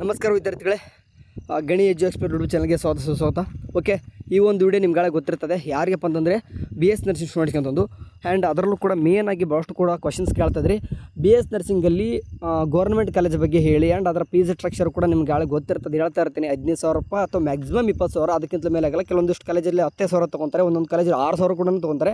ನಮಸ್ಕಾರ ವಿದ್ಯಾರ್ಥಿಗಳೇ, ಗಣಿ ಎಜು ಎಕ್ಸ್ಪರ್ಟ್ ಯೂಟ್ಯೂಬ್ ಚಾನಲ್ಗೆ ಸ್ವಾಗತ. ಓಕೆ, ಈ ಒಂದು ವಿಡಿಯೋ ನಿಮ್ಗಳಿಗೆ ಗೊತ್ತಿರ್ತದೆ. ಯಾರಿಗಪ್ಪ ಅಂತಂದರೆ BS ನರ್ಸಿಂಗ್ ಸ್ಟೂಡೆಂಟ್ಸ್ಗೆ ಅಂತಂದು. ಆ್ಯಂಡ್ ಅದರಲ್ಲೂ ಕೂಡ ಮೇನ್ ಆಗಿ ಭಾಳಷ್ಟು ಕೂಡ ಕ್ವಶನ್ಸ್ ಕೇಳ್ತಾಯಿದ್ರಿ. BS ನರ್ಸಿಂಗಲ್ಲಿ ಗೌರ್ಮೆಂಟ್ ಕಾಲೇಜ್ ಬಗ್ಗೆ ಹೇಳಿ. ಆ್ಯಂಡ್ ಅದರ ಫೀಸ್ ಸ್ಟ್ರಕ್ಚರ್ ಕೂಡ ನಿಮ್ಗೆ ಗೊತ್ತಿರ್ತದೆ. ಹೇಳ್ತಾ ಇರ್ತೀನಿ 15,000 ರೂಪಾಯಿ ಅಥವಾ ಮ್ಯಾಕ್ಸಿಮಮ್ 20,000, ಅದಕ್ಕಿಂತ ಮೇಲೆ ಆಗಲ್ಲ. ಕೆಲವೊಂದಿಷ್ಟು ಕಾಲೇಜಲ್ಲಿ 10,000 ತೊಗೊತಾರೆ, ಒಂದೊಂದು ಕಾಲೇಜಲ್ಲಿ 6,000 ಕೂಡ ತೊಗೊತಾರೆ.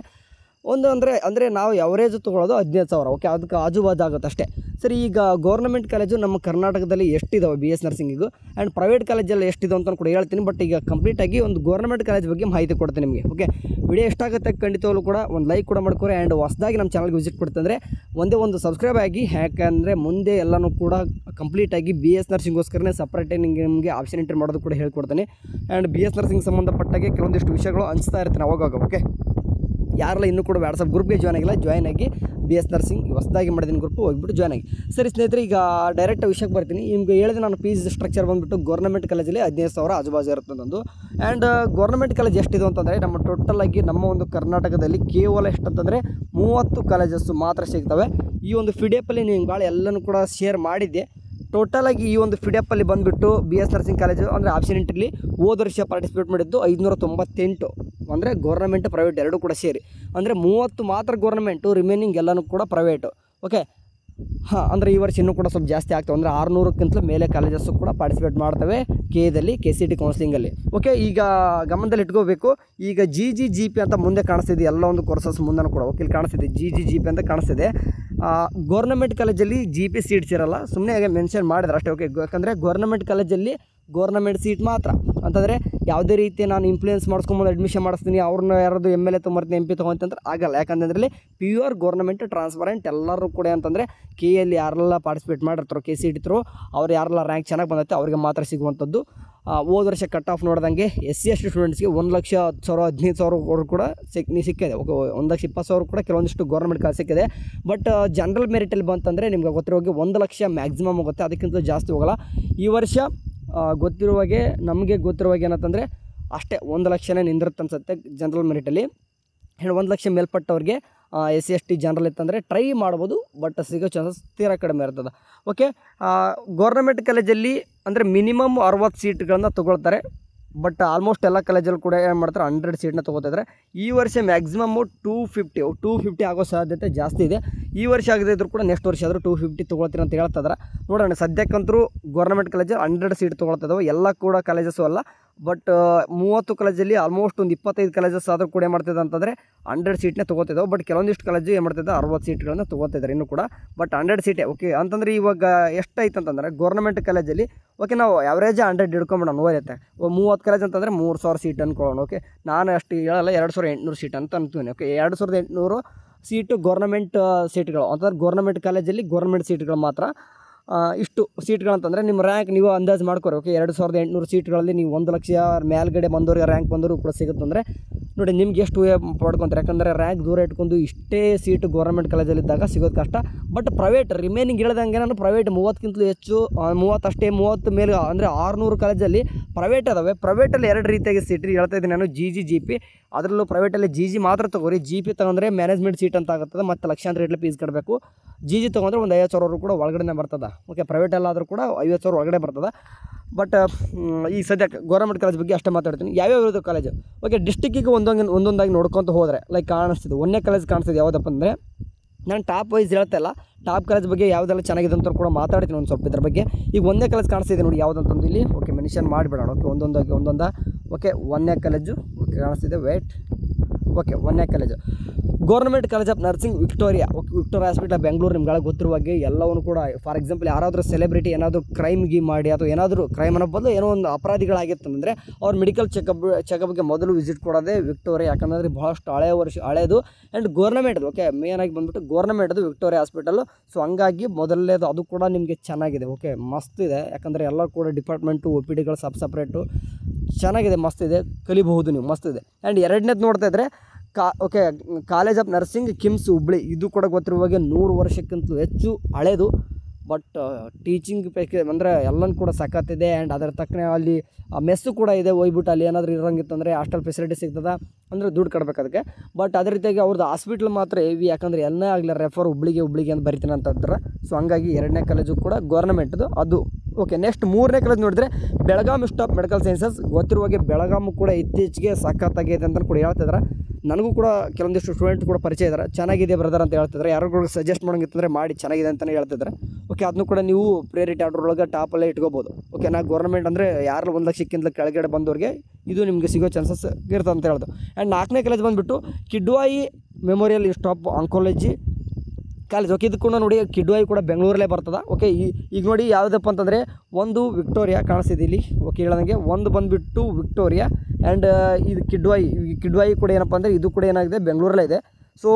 ಒಂದು ಅಂದರೆ ನಾವು ಎವರೇಜ್ ತೊಗೊಳ್ಳೋದು 15,000. ಓಕೆ, ಅದಕ್ಕೆ ಆಜುಬಾಜು ಆಗುತ್ತೆ ಅಷ್ಟೇ. ಸರಿ, ಈಗ ಗೌರ್ಮೆಂಟ್ ಕಾಲೇಜು ನಮ್ಮ ಕರ್ನಾಟಕದಲ್ಲಿ ಎಷ್ಟಿದಾವೆ BS ನರ್ಸಿಂಗಿಗೂ ಆ್ಯಂಡ್ ಪ್ರೈವೇಟ್ ಕಾಲೇಜಲ್ಲಿ ಎಷ್ಟಿದೆ ಅಂತ ಕೂಡ ಹೇಳ್ತೀನಿ. ಬಟ್ ಈಗ ಕಂಪ್ಲೀಟಾಗಿ ಒಂದು ಗೌರ್ಮೆಂಟ್ ಕಾಲೇಜ್ ಬಗ್ಗೆ ಮಾಹಿತಿ ಕೊಡ್ತೀನಿ ನಿಮಗೆ. ಓಕೆ, ವಿಡಿಯೋ ಎಷ್ಟಾಗುತ್ತೆ ಖಂಡಿತವಾಗ್ಲೂ ಕೂಡ ಒಂದು ಲೈಕ್ ಕೂಡ ಮಾಡ್ಕೊರಿ. ಆ್ಯಂಡ್ ಹೊಸದಾಗಿ ನಮ್ಮ ಚಾನಲ್ಗೆ ವಿಸಿಟ್ ಕೊಡ್ತಂದರೆ ಒಂದೇ ಒಂದು ಸಬ್ಸ್ಕ್ರೈಬ್ ಆಗಿ. ಯಾಕಂದರೆ ಮುಂದೆ ಎಲ್ಲನೂ ಕೂಡ ಕಂಪ್ಲೀಟಾಗಿ BS ನರ್ಸಿಂಗೋಸ್ಕರನೇ ಸಪ್ರೇಟಾಗಿ ನಿಮಗೆ ಆಪ್ಷನ್ ಎಂಟ್ರಿ ಮಾಡೋದು ಕೂಡ ಹೇಳ್ಕೊಡ್ತೀನಿ. ಆ್ಯಂಡ್ BS ನರ್ಸಿಂಗ್ ಸಂಬಂಧಪಟ್ಟಾಗೆ ಕೆಲವೊಂದಿಷ್ಟು ವಿಷಯಗಳು ಹಂಚ್ತಾ ಇರ್ತೀನಿ ಅವಾಗ. ಓಕೆ, ಯಾರೆಲ್ಲ ಇನ್ನೂ ಕೂಡ ವಾಟ್ಸಪ್ ಗ್ರೂಪ್ಗೆ ಜಾಯ್ನ್ ಆಗಿ BS ನರ್ಸಿಂಗ್ ಹೊಸದಾಗಿ ಮಾಡಿದ್ದೀನಿ ಗ್ರೂಪ್, ಹೋಗ್ಬಿಟ್ಟು ಜಾಯ್ನ್ ಆಗಿ. ಸರಿ ಸ್ನೇಹಿತರೆ, ಈಗ ಡೈರೆಕ್ಟ್ ವಿಷಯಕ್ಕೆ ಬರ್ತೀನಿ. ನಿಮಗೆ ಹೇಳಿದೆ ನಾನು ಫೀಸ್ ಸ್ಟ್ರಕ್ಚರ್ ಬಂದುಬಿಟ್ಟು ಗೌರ್ಮೆಂಟ್ ಕಾಲೇಜಲ್ಲಿ 15,000 ಆಜುಬಾಜು ಇರುತ್ತೆ ನಂದು. ಆ್ಯಂಡ್ ಗೌರ್ಮೆಂಟ್ ಕಾಲೇಜ್ ಎಷ್ಟಿದೆ ಅಂತಂದರೆ ನಮ್ಮ ಟೋಟಲಾಗಿ ನಮ್ಮ ಒಂದು ಕರ್ನಾಟಕದಲ್ಲಿ ಕೇವಲ ಎಷ್ಟಂತಂದರೆ 30 ಕಾಲೇಜಸ್ಸು ಮಾತ್ರ ಸಿಗ್ತವೆ. ಈ ಒಂದು ಫಿಡಿಎಫಲ್ಲಿ ನೀವು ಭಾಳ ಎಲ್ಲನೂ ಕೂಡ ಶೇರ್ ಮಾಡಿದ್ದೆ. ಟೋಟಲಾಗಿ ಈ ಒಂದು ಫಿಡಿಎಫಲ್ಲಿ ಬಂದುಬಿಟ್ಟು BS ನರ್ಸಿಂಗ್ ಕಾಲೇಜು ಅಂದರೆ ಆಪ್ಷನ್ ಎಂಟ್ರಿಲಿ ಹೋದ ವರ್ಷ ಪಾರ್ಟಿಸಿಪೇಟ್ ಮಾಡಿದ್ದು 598, ಅಂದರೆ ಗೌರ್ಮೆಂಟ್ ಪ್ರೈವೇಟ್ ಎರಡೂ ಕೂಡ ಸೇರಿ. ಅಂದರೆ 30 ಮಾತ್ರ ಗೌರ್ಮೆಂಟು, ರಿಮೈನಿಂಗ್ ಎಲ್ಲನೂ ಕೂಡ ಪ್ರೈವೇಟು. ಓಕೆ, ಅಂದರೆ ಈ ವರ್ಷ ಇನ್ನೂ ಕೂಡ ಸ್ವಲ್ಪ ಜಾಸ್ತಿ ಆಗ್ತವೆ. ಅಂದರೆ 600ಕ್ಕಿಂತ ಮೇಲೆ ಕಾಲೇಜಸ್ಸು ಕೂಡ ಪಾರ್ಟಿಸಿಪೇಟ್ ಮಾಡ್ತವೆ KEದಲ್ಲಿ, KCET ಕೌನ್ಸಿಲಿಂಗಲ್ಲಿ. ಓಕೆ, ಈಗ ಗಮನದಲ್ಲಿ ಇಟ್ಕೋಬೇಕು. ಈಗ GGGP ಅಂತ ಮುಂದೆ ಕಾಣಿಸ್ತಿದೆ ಎಲ್ಲ ಒಂದು ಕೋರ್ಸಸ್ ಮುಂದೆ ಕೂಡ. ಓಕೆ, ಇಲ್ಲಿ ಕಾಣಿಸ್ತಿದೆ GGGP ಅಂತ ಕಾಣಿಸ್ತಿದೆ. ಗೌರ್ಮೆಂಟ್ ಕಾಲೇಜಲ್ಲಿ GP ಸೀಟ್ಸ್ ಇರಲ್ಲ, ಸುಮ್ಮನೆ ಹಾಗೆ ಮೆನ್ಷನ್ ಮಾಡಿದ್ರೆ ಅಷ್ಟೇ. ಓಕೆ, ಯಾಕಂದರೆ ಗೌರ್ಮೆಂಟ್ ಕಾಲೇಜಲ್ಲಿ ಗೌರ್ಮೆಂಟ್ ಸೀಟ್ ಮಾತ್ರ ಅಂತಂದರೆ ಯಾವುದೇ ರೀತಿ ನಾನು ಇನ್ಫ್ಲೂಯೆನ್ಸ್ ಮಾಡಿಸ್ಕೊಂಬಂದು ಅಡ್ಮಿಷನ್ ಮಾಡಿಸ್ತೀನಿ, ಅವ್ರನ್ನ ಯಾರಾದ್ರು MLA ತೊಗೊಂಬರ್ತೀನಿ, MP ತೊಗೊಂತಂದ್ರೆ ಆಗಲ್ಲ. ಯಾಕಂದರೆ ಅದರಲ್ಲಿ ಪ್ಯೂರ್ ಗೌರ್ಮೆಂಟ್ ಟ್ರಾನ್ಸ್ಪರೆಂಟ್ ಎಲ್ಲರೂ ಕೂಡ. ಅಂತಂದರೆ KEಯಲ್ಲಿ ಯಾರೆಲ್ಲ ಪಾರ್ಟಿಸಿಪೇಟ್ ಮಾಡಿರ್ತಾರೋ KCET ಥ್ರೂ, ಅವ್ರು ಯಾರೆಲ್ಲ ರ್ಯಾಂಕ್ ಚೆನ್ನಾಗಿ ಬಂದೈತೆ ಅವ್ರಿಗೆ ಮಾತ್ರ ಸಿಗುವಂಥದ್ದು. ಹೋದ ವರ್ಷ ಕಟ್ ಆಫ್ ನೋಡ್ದಂಗೆ SC ST ಸ್ಟೂಡೆಂಟ್ಸ್ಗೆ 1,10,000 15,000 ಕೂಡ ಸಿಕ್ಕಿದೆ. ಓಕೆ, 1,20,000 ಕೂಡ ಕೆಲವೊಂದಿಷ್ಟು ಗೌರ್ಮೆಂಟ್ ಕಾಲೇಜ್ ಸಿಕ್ಕಿದೆ. ಬಟ್ ಜನರಲ್ ಮೆರಿಟಲ್ಲಿ ಬಂತಂದರೆ ನಿಮ್ಗೆ ಗೊತ್ತಿರೋಗೆ 1,00,000 ಮ್ಯಾಕ್ಸಿಮಮ್ ಹೋಗುತ್ತೆ, ಅದಕ್ಕಿಂತ ಜಾಸ್ತಿ ಹೋಗಲ್ಲ. ಈ ವರ್ಷ ನಮಗೆ ಗೊತ್ತಿರುವಾಗೆ ಏನಂತಂದರೆ ಅಷ್ಟೇ 1,00,000 ನಿಂದಿರುತ್ತೆ ಅನ್ಸುತ್ತೆ ಜನರಲ್ ಮೆರಿಟಲ್ಲಿ. 1,00,000 ಮೇಲ್ಪಟ್ಟವ್ರಿಗೆ SC ST ಜನರಲ್ ಇತ್ತಂದರೆ ಟ್ರೈ ಮಾಡ್ಬೋದು, ಬಟ್ ಸಿಗೋ ಚಾನ್ಸಸ್ ತೀರಾ ಕಡಿಮೆ ಇರ್ತದೆ. ಓಕೆ, ಗೌರ್ಮೆಂಟ್ ಕಾಲೇಜಲ್ಲಿ ಅಂದರೆ ಮಿನಿಮಮ್ 60 ಸೀಟ್ಗಳನ್ನು ತೊಗೊಳ್ತಾರೆ. ಬಟ್ ಆಲ್ಮೋಸ್ಟ್ ಎಲ್ಲ ಕಾಲೇಜಲ್ಲಿ ಕೂಡ ಏನು ಮಾಡ್ತಾರೆ 100 ಸೀಟ್ನ ತೊಗೋತಿದ್ದಾರೆ. ಈ ವರ್ಷ ಮ್ಯಾಕ್ಸಿಮಮ್ಮು 250 ಆಗೋ ಸಾಧ್ಯತೆ ಜಾಸ್ತಿ ಇದೆ. ಈ ವರ್ಷ ಆಗದೇ ಇದ್ರೂ ಕೂಡ ನೆಕ್ಸ್ಟ್ ವರ್ಷ ಆದರೂ 250 ತೊಗೊಳ್ತೀರ ಅಂತ ಹೇಳ್ತಿದ್ದಾರೆ. ನೋಡೋಣ. ಸದ್ಯಕ್ಕಂತರೂ ಗೌರ್ಮೆಂಟ್ ಕಾಲೇಜಲ್ಲಿ 100 ಸೀಟ್ ತೊಗೊಳ್ತಿದ್ದಾವೆ. ಎಲ್ಲ ಕೂಡ ಕಾಲೇಜಸ್ಸು ಅಲ್ಲ, ಬಟ್ 30 ಕಾಲೇಜಲ್ಲಿ ಆಲ್ಮೋಸ್ಟ್ ಒಂದು 25 ಕಾಲೇಜಸ್ ಆದರೂ ಕೂಡ ಏನು ಮಾಡ್ತಿದ್ದೆ ಅಂತಂದರೆ 100 ಸೀಟ್ನೇ ತೊಗೋತಿದ್ದಾವೆ. ಬಟ್ ಕೆಲವೊಂದಿಷ್ಟು ಕಾಲೇಜು ಏನು ಮಾಡ್ತಿದ್ದೆ 60 ಸೀಟ್ಗಳನ್ನು ತೊಗೋತಿದ್ದಾರೆ ಇನ್ನೂ ಕೂಡ, ಬಟ್ 100 ಸೀಟೇ. ಓಕೆ, ಅಂತಂದರೆ ಇವಾಗ ಎಷ್ಟಾಯ್ತು ಅಂತಂದರೆ ಗೌರ್ಮೆಂಟ್ ಕಾಲೇಜಲ್ಲಿ, ಓಕೆ, ನಾವು ಆವ್ರೇಜ್ 100 ಹಿಡ್ಕೊಂಬಿಡೋಣ. ಓದೈತೆ 30 ಕಾಲೇಜ್ ಅಂತಂದರೆ 3,000 ಸೀಟ್ ಅಂದ್ಕೊಳ್ಳೋಣ. ಓಕೆ, ನಾನು ಅಷ್ಟು ಹೇಳಲ್ಲ, 2,800 ಸೀಟ್ ಅಂತ ಅಂತೀನಿ. ಓಕೆ, 2,800 ಸೀಟು ಗೌರ್ಮೆಂಟ್ ಸೀಟ್ಗಳು ಅಂತಂದ್ರೆ ಗೌರ್ಮೆಂಟ್ ಕಾಲೇಜಲ್ಲಿ ಗೌರ್ಮೆಂಟ್ ಸೀಟ್ಗಳು ಮಾತ್ರ. ಇಷ್ಟು ಸೀಟ್ಗಳಂತಂದರೆ ನಿಮ್ಮ ರ್ಯಾಂಕ್ ನೀವು ಅಂದಾಜು ಮಾಡ್ಕೊರಿ. ಓಕೆ, 2,800 ಸೀಟ್ಗಳಲ್ಲಿ ನೀವು 1,00,000 ಮೇಲ್ಗಡೆ ಬಂದವ್ರಿಗೆ ರ್ಯಾಂಕ್ ಬಂದವರು ಕೂಡ ಸಿಗುತ್ತಂದರೆ ನೋಡಿ ನಿಮ್ಗೆ ಎಷ್ಟು ಪಡ್ಕೊತಾರೆ. ಯಾಕಂದರೆ ರ್ಯಾಂಕ್ ದೂರ ಇಟ್ಕೊಂಡು ಇಷ್ಟೇ ಸೀಟು ಗೌರ್ಮೆಂಟ್ ಕಾಲೇಜಲ್ಲಿದ್ದಾಗ ಸಿಗೋದು ಕಷ್ಟ. ಬಟ್ ಪ್ರೈವೇಟ್ ರಿಮೈನಿಂಗ್ ಹೇಳ್ದಂಗೆ ನಾನು ಪ್ರೈವೇಟ್ 30ಕ್ಕಿಂತಲೂ ಹೆಚ್ಚು, 30 ಅಷ್ಟೇ, 30 ಮೇಲೆ ಅಂದರೆ 600 ಕಾಲೇಜಲ್ಲಿ ಪ್ರೈವೇಟ್ ಅದಾವೆ. ಪ್ರೈವೇಟಲ್ಲಿ 2 ರೀತಿಯಾಗಿ ಸೀಟ್ ಹೇಳ್ತಾ ಇದ್ದೀನಿ ನಾನು. GGGP, ಅದರಲ್ಲೂ ಪ್ರೈವೇಟಲ್ಲಿ GG ಮಾತ್ರ ತೊಗೋರಿ. GP ತೊಗೊಂಡ್ರೆ ಮ್ಯಾನೇಜ್ಮೆಂಟ್ ಸೀಟ್ ಅಂತ ಆಗುತ್ತದೆ, ಮತ್ತು ಲಕ್ಷಾಂತರ ರೇಟ್ಲಿ ಫೀಸ್ ಕಟ್ಟಬೇಕು. GG ತೊಗೊಂಡ್ರೆ ಒಂದು 50,000 ಕೂಡ ಒಳಗಡೆ ಬರ್ತದೆ. ಓಕೆ, ಪ್ರೈವೇಟಲ್ಲಾದರೂ ಕೂಡ 50,000 ಒಳಗಡೆ ಬರ್ತದೆ. ಬಟ್ ಈ ಸದ್ಯಕ್ಕೆ ಗೌರ್ಮೆಂಟ್ ಕಾಲೇಜ್ ಬಗ್ಗೆ ಅಷ್ಟೇ ಮಾತಾಡ್ತೀನಿ. ಯಾವ್ಯಾವ ಕಾಲೇಜು, ಓಕೆ, ಡಿಸ್ಟಿಕ್ಕಿಗೆ ಒಂದೊಂದಾಗಿ ನೋಡ್ಕೊತ ಹೋದರೆ ಲೈಕ್ ಕಾಣಿಸ್ತಿದೆ. 1ನೇ ಕಾಲೇಜ್ ಕಾಣಿಸ್ತಿದೆ ಯಾವುದಪ್ಪ ಅಂದರೆ, ನಾನು ಟಾಪ್ ವೈಸ್ ಹೇಳ್ತಾ ಇಲ್ಲ, ಟಾಪ್ ಕಾಲೇಜ್ ಬಗ್ಗೆ ಯಾವುದೆಲ್ಲ ಚೆನ್ನಾಗಿದೆ ಅಂತ ಕೂಡ ಮಾತಾಡ್ತೀನಿ ಒಂದು ಸ್ವಲ್ಪ ಇದ್ರ ಬಗ್ಗೆ. ಈಗ 1ನೇ ಕಾಲೇಜ್ ಕಾಣಿಸ್ತಿದೆ ನೋಡಿ ಯಾವುದಂತಂದು ಇಲ್ಲಿ. ಓಕೆ, ಮೆನ್ಷನ್ ಮಾಡಿಬಿಡೋಣ. ಓಕೆ, ಒಂದೊಂದ. ಓಕೆ, 1ನೇ ಕಾಲೇಜು ಓಕೆ ಕಾಣಿಸ್ತಿದೆ. ಓಕೆ, 1ನೇ college government college of nursing Victoria. Okay, Victoria hospital Bengaluru. ನಿಮ್ಗೆ ಗೊತ್ತಿರುವಾಗೆ ಎಲ್ಲವೂ ಕೂಡ ಫಾರ್ ಎಕ್ಸಾಂಪಲ್ ಯಾರಾದರೂ ಸೆಲೆಬ್ರಿಟಿ ಏನಾದರೂ ಕ್ರೈಮ್ಗೆ ಮಾಡಿ ಅಥವಾ ಏನಾದರೂ ಕ್ರೈಮ್ ಅನ್ನೋ ಬದಲು ಏನೋ ಒಂದು ಅಪರಾಧಿಗಳಾಗಿತ್ತಂದರೆ ಅವ್ರು ಮೆಡಿಕಲ್ ಚೆಕಪ್ಗೆ ಮೊದಲು ವಿಸಿಟ್ ಕೊಡೋದೇ ವಿಕ್ಟೋರಿಯಾ. ಯಾಕಂದರೆ ಭಾಳಷ್ಟು ಹಳೆಯದು ಆ್ಯಂಡ್ ಗೌರ್ಮೆಂಟ್ದು. ಓಕೆ, ಮೇನಾಗಿ ಬಂದುಬಿಟ್ಟು ಗೌರ್ಮೆಂಟ್ದು ವಿಕ್ಟೋರಿಯಾ ಹಾಸ್ಪಿಟಲು. ಸೊ ಹಂಗಾಗಿ ಮೊದಲನೇದು ಅದು ಕೂಡ ನಿಮಗೆ ಚೆನ್ನಾಗಿದೆ. ಓಕೆ, ಮಸ್ತ್ ಇದೆ. ಯಾಕಂದರೆ ಎಲ್ಲ ಕೂಡ ಡಿಪಾರ್ಟ್ಮೆಂಟು OPDಗಳು ಸಪ್ರೇಟು ಚೆನ್ನಾಗಿದೆ, ಮಸ್ತ್ ಇದೆ, ಕಲಿಬಹುದು ನೀವು, ಮಸ್ತ್ ಇದೆ. ಆ್ಯಂಡ್ ಎರಡನೇದು ನೋಡ್ತಾ ಇದ್ದರೆ okay, college of nursing KIMS Hubli. ಇದು ಕೂಡ ಗೊತ್ತಿರುವಾಗೆ 100 ವರ್ಷಕ್ಕಿಂತಲೂ ಹೆಚ್ಚು ಹಳೇದು. ಬಟ್ ಟೀಚಿಂಗ್ ಅಂದರೆ ಎಲ್ಲನೂ ಕೂಡ ಸಖತ್ತಿದೆ. ಆ್ಯಂಡ್ ಅದರ ತಕ್ಕನೆ ಅಲ್ಲಿ ಮೆಸ್ಸು ಕೂಡ ಇದೆ. ಹೋಗ್ಬಿಟ್ಟು ಅಲ್ಲಿ ಏನಾದರೂ ಇರೋಂಗಿತ್ತಂದರೆ ಹಾಸ್ಟೆಲ್ ಫೆಸಿಲಿಟಿ ಸಿಗ್ತದೆ, ಅಂದರೆ ದುಡ್ಡು ಕೊಡ್ಬೇಕು ಅದಕ್ಕೆ. ಬಟ್ ಅದೇ ರೀತಿಯಾಗಿ ಅವ್ರದ್ದು ಹಾಸ್ಪಿಟ್ಲ್ ಮಾತ್ರ ಹೆವಿ. ಯಾಕಂದರೆ ಎಲ್ಲನೇ ಆಗಲಿ ರೆಫರ್ ಹುಬ್ಳಿಗೆ ಅಂತ ಬರಿತೀನಿ ಅಂತಂದ್ರೆ. ಸೊ ಹಂಗಾಗಿ 2ನೇ ಕಾಲೇಜು ಕೂಡ ಗೌರ್ಮೆಂಟ್ದು, ಅದು ಓಕೆ, ನೆಕ್ಸ್ಟ್ ಮೂರನೇ ಕಾಲೇಜ್ ನೋಡಿದ್ರೆ Belgaum institute of medical sciences. ಗೊತ್ತಿರುವಾಗೆ ಬೆಳಗಾಮು ಕೂಡ ಇತ್ತೀಚೆಗೆ ಸಖತ್ತಾಗಿದೆ ಅಂತ ಕೂಡ ಹೇಳ್ತಿದ್ದಾರೆ. ನನಗೂ ಕೂಡ ಕೆಲವೊಂದಿಷ್ಟು ಸ್ಟೂಡೆಂಟ್ ಕೂಡ ಪರಿಚಯ ಇದ್ದಾರೆ, ಚೆನ್ನಾಗಿದೆ ಬ್ರದರ್ ಅಂತ ಹೇಳ್ತಿದ್ದಾರೆ. ಯಾರಿಗೂ ಸಜೆಸ್ಟ್ ಮಾಡೋಂಗಿತ್ತಂದರೆ ಮಾಡಿ ಚೆನ್ನಾಗಿದೆ ಅಂತಲೇ ಹೇಳ್ತಿದ್ದಾರೆ. ಓಕೆ, ಅದನ್ನು ಕೂಡ ನೀವು ಪ್ರಿಯಾರಿಟಿ ಆರ್ಡರ್ ಒಳಗೆ ಟಾಪಲ್ಲೇ ಇಟ್ಕೋಬೋದು. ಓಕೆ, ನಾ ಗೌರ್ಮೆಂಟ್ ಅಂದರೆ ಯಾರು 1 ಲಕ್ಷಕ್ಕಿಂತ ಕೆಳಗಡೆ ಬಂದವ್ರಿಗೆ ಇದು ನಿಮಗೆ ಸಿಗೋ ಚಾನ್ಸಸ್ ಇರ್ತದೆ ಅಂತ ಹೇಳ್ದು. ಆ್ಯಂಡ್ 4ನೇ ಕಾಲೇಜ್ ಬಂದುಬಿಟ್ಟು Kidwai memorial institute of oncology college. Okay, ಇದು ಕೂಡ ನೋಡಿ ಕಿಡ್ವಾಯಿ ಕೂಡ ಬೆಂಗಳೂರಲ್ಲೇ ಬರ್ತದೆ. ಓಕೆ, ಈಗ ನೋಡಿ ಯಾವುದಪ್ಪ ಅಂತಂದರೆ ಒಂದು ವಿಕ್ಟೋರಿಯಾ ಕಾಣಿಸ್ತಿದೆ ಇಲ್ಲಿ. ಓಕೆ, ಹೇಳೋದಂಗೆ ಒಂದು ಬಂದುಬಿಟ್ಟು ವಿಕ್ಟೋರಿಯಾ ಆ್ಯಂಡ್ ಇದು ಕಿಡ್ವಾಯಿ ಕೂಡ ಏನಪ್ಪ ಅಂದರೆ ಇದು ಕೂಡ ಏನಾಗಿದೆ ಬೆಂಗಳೂರಲ್ಲೇ ಇದೆ. ಸೊ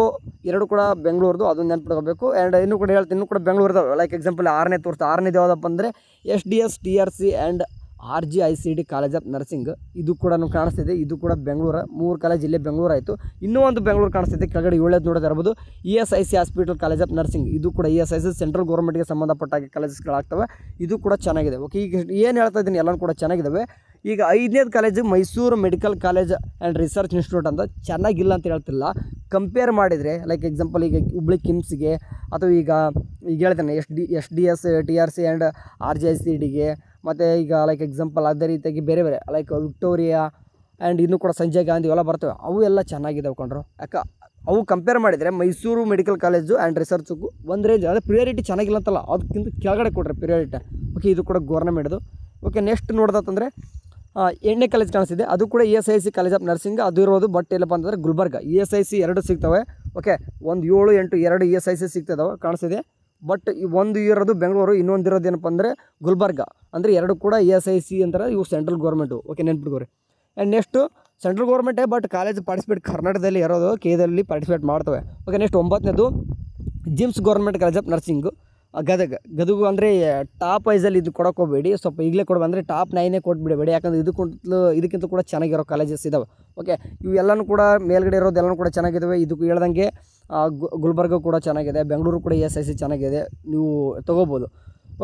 ಎರಡು ಕೂಡ ಬೆಂಗಳೂರದು, ಅದನ್ನು ನೆನ್ಪಿಟ್ಕೋಬೇಕು. ಆ್ಯಂಡ್ ಇನ್ನೂ ಕೂಡ ಹೇಳ್ತೀನಿ, ಇನ್ನೂ ಕೂಡ ಬೆಂಗಳೂರದಾವೆ. Like example 6ನೇ ತೋರಿಸ್ತು. 6ನೇದು ಯಾವುದಪ್ಪ ಅಂದರೆ SDS TRC and RGICD college of nursing. ಇದು ಕೂಡ ಕಾಣಿಸ್ತಿದೆ, ಇದು ಕೂಡ ಬೆಂಗಳೂರು. 3 ಕಾಲೇಜ್ ಇಲ್ಲೇ ಬೆಂಗಳೂರು ಆಯಿತು. ಇನ್ನೂ ಒಂದು ಬೆಂಗಳೂರು ಕಾಣಿಸ್ತಿದೆ ಕೆಳಗಡೆ 7ನೇದು ನೋಡೋದು ಇರ್ಬೋದು. ESIC hospital college of nursing. ಇದು ಕೂಡ ESIC ಸೆಂಟ್ರಲ್ ಗೌರ್ಮೆಂಟ್ಗೆ ಸಂಬಂಧಪಟ್ಟಾಗ ಕಾಲೇಜಸ್ಗಳಾಗ್ತವೆ. ಇದು ಕೂಡ ಚೆನ್ನಾಗಿದೆ. ಓಕೆ, ಈಗ ಏನು ಹೇಳ್ತಾ ಇದ್ದೀನಿ ಎಲ್ಲನೂ ಕೂಡ ಚೆನ್ನಾಗಿದ್ದಾವೆ. ಈಗ 5ನೇದು college Mysuru medical college and research institute ಅಂತ. ಚೆನ್ನಾಗಿಲ್ಲ ಅಂತ ಹೇಳ್ತಿಲ್ಲ, ಕಂಪೇರ್ ಮಾಡಿದರೆ ಲೈಕ್ ಎಕ್ಸಾಂಪಲ್ ಈಗ ಹುಬ್ಳಿ ಕಿಮ್ಸ್ಗೆ ಅಥವಾ ಈಗ ಹೇಳ್ತೇನೆ SDS TRC ಆ್ಯಂಡ್ RGICDಗೆ, ಮತ್ತು ಈಗ ಲೈಕ್ ಎಕ್ಸಾಂಪಲ್ ಅದೇ ರೀತಿಯಾಗಿ ಬೇರೆ ಬೇರೆ ಲೈಕ್ ವಿಕ್ಟೋರಿಯಾ ಆ್ಯಂಡ್ ಇನ್ನೂ ಕೂಡ ಸಂಜಯ್ ಗಾಂಧಿ ಇವೆಲ್ಲ ಬರ್ತವೆ. ಅವು ಎಲ್ಲ ಚೆನ್ನಾಗಿದ್ದಾವೆ ಕೊಂಡ್ರು. ಅವು ಕಂಪೇರ್ ಮಾಡಿದರೆ ಮೈಸೂರು ಮೆಡಿಕಲ್ ಕಾಲೇಜು ಆ್ಯಂಡ್ ರಿಸರ್ಚ್ಗೂ ಒಂದು ರೇಂಜ್, ಅದೇ ಪ್ರಿಯಾರಿಟಿ ಚೆನ್ನಾಗಿಲ್ಲ ಅಂತಲ್ಲ, ಅದಕ್ಕಿಂತ ಕೆಳಗಡೆ ಕೊಡ್ರಿ ಪ್ರಿಯಾರಿಟಿ. ಓಕೆ, ಇದು ಕೂಡ ಗೌರ್ಮೆಂಟ್ದು. ಓಕೆ, ನೆಕ್ಸ್ಟ್ ನೋಡ್ದಂತಂದರೆ 8ನೇ ಕಾಲೇಜ್ ಕಾಣಿಸ್ತಿದೆ. ಅದು ಕೂಡ ESIC ಕಾಲೇಜ್ ಆಫ್ ನರ್ಸಿಂಗ್ ಅದು ಇರೋದು. ಬಟ್ ಎಲ್ಲಪ್ಪ ಅಂತಂದರೆ ಗುಲ್ಬರ್ಗ. ESIC 2 ಸಿಗ್ತವೆ. ಓಕೆ, 1 7 8 2 ESIC ಸಿಗ್ತದವೆ ಕಾಣಿಸ್ತಿದೆ. ಬಟ್ ಒಂದು ಇರೋದು ಬೆಂಗಳೂರು, ಇನ್ನೊಂದು ಇರೋದು ಏನಪ್ಪ ಅಂದರೆ ಗುಲ್ಬರ್ಗ. ಅಂದರೆ 2 ಕೂಡ ESIC ಅಂತಾರೆ, ಇವು ಸೆಂಟ್ರಲ್ ಗೌರ್ಮೆಂಟು. ಓಕೆ, ನೆನ್ಪಿಟ್ಕೋರಿ. ಆ್ಯಂಡ್ ನೆಕ್ಸ್ಟು ಸೆಂಟ್ರಲ್ ಗೌರ್ಮೆಂಟೇ, ಬಟ್ ಕಾಲೇಜ್ ಪಾರ್ಟಿಸಿಪೇಟ್ ಕರ್ನಾಟಕದಲ್ಲಿ ಇರೋದು, ಕೇದಲ್ಲಿ ಪಾರ್ಟಿಸಿಪೇಟ್ ಮಾಡ್ತವೆ. ಓಕೆ, ನೆಕ್ಸ್ಟ್ 9ನೇದು GIMS government college of nursing Gadag. ಅಂದರೆ ಟಾಪ್ ವೈಸಲ್ಲಿ ಇದು ಕೊಡೋಕೆ ಹೋಗಬೇಡಿ, ಸ್ವಲ್ಪ ಈಗಲೇ ಕೊಡ್ಬೇಕು. ಅಂದರೆ ಟಾಪ್ 9 ಕೊಟ್ಬಿಡಬೇಡಿ, ಯಾಕಂದರೆ ಇದಕ್ಕಿಂತ ಕೂಡ ಚೆನ್ನಾಗಿರೋ ಕಾಲೇಜಸ್ ಇದ್ದಾವೆ. ಓಕೆ, ಇವೆಲ್ಲನೂ ಕೂಡ ಮೇಲ್ಗಡೆ ಇರೋದು ಎಲ್ಲನೂ ಕೂಡ ಚೆನ್ನಾಗಿದ್ದಾವೆ. ಇದಕ್ಕೂ ಹೇಳ್ದಂಗೆ ಗುಲ್ಬರ್ಗ ಕೂಡ ಚೆನ್ನಾಗಿದೆ, ಬೆಂಗಳೂರು ಕೂಡ ESIC ಚೆನ್ನಾಗಿದೆ, ನೀವು ತೊಗೋಬೋದು.